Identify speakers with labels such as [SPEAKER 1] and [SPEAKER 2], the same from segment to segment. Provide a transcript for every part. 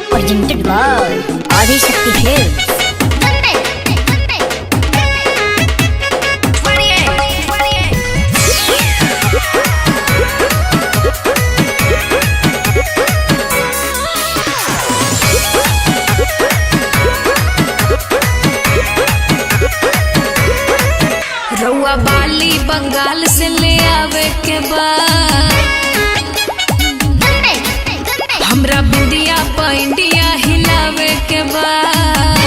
[SPEAKER 1] Presented by Adi Shakti Films.
[SPEAKER 2] रउआ बाली बंगाल से ले आवे के बाद हमरा बिंदिया पैंडिया हिलावे के बाद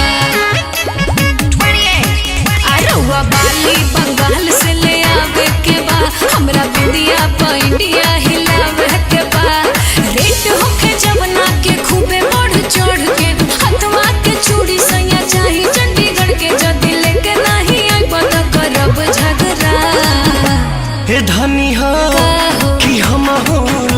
[SPEAKER 2] रउआ बाली बंगाल से ले आवे के बाद हमरा बिंदिया पैंडिया हिलावे के बाद रेट होके जवना के खूबे बढ़ चढ़ के हथवा के चूड़ी सैया चाही चंडीगढ़ के जदी लेके नहीं आई बता करब झगड़ा
[SPEAKER 3] हे धनी हो कि हम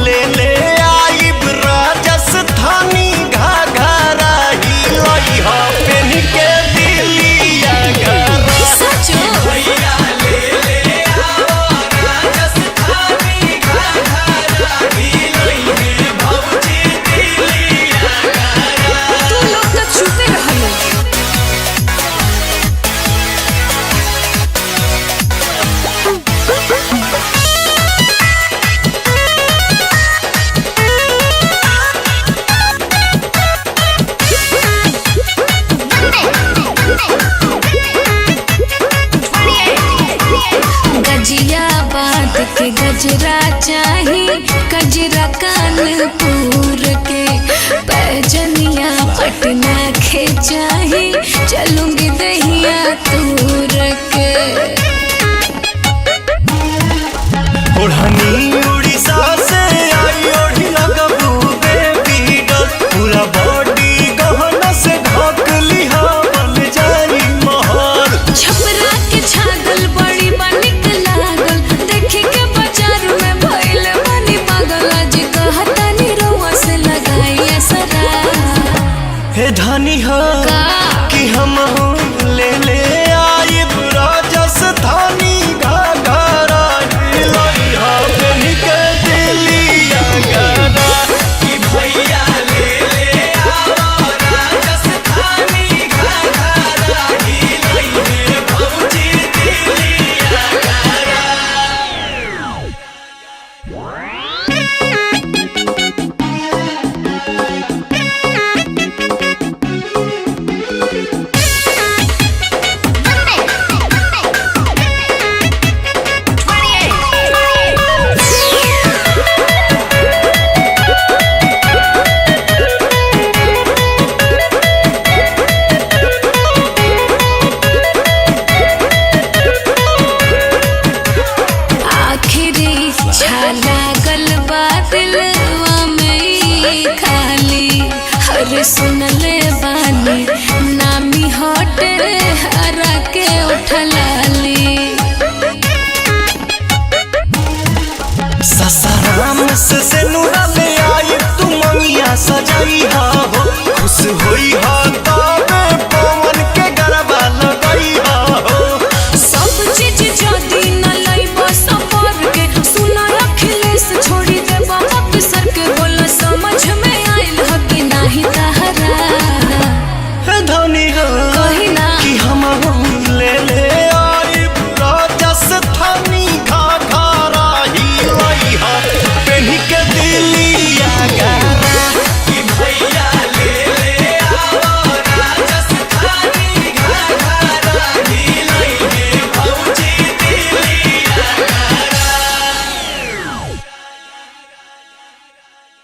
[SPEAKER 3] ले ले आइब राजस्थानी घाघरा हिलई हो पेन के दिलिया घरा
[SPEAKER 2] सचो
[SPEAKER 3] भैया ले ले आओ राजस्थानी घाघरा हिलई हे भौजी दिलिया घरा।
[SPEAKER 2] तू लोग तो छुपे रहलो गजिया बात के गजरा चाही गजरा कानपुर के पैजनिया पटना के चाही चलूंगी दहिया तूर के
[SPEAKER 3] ओढ़नी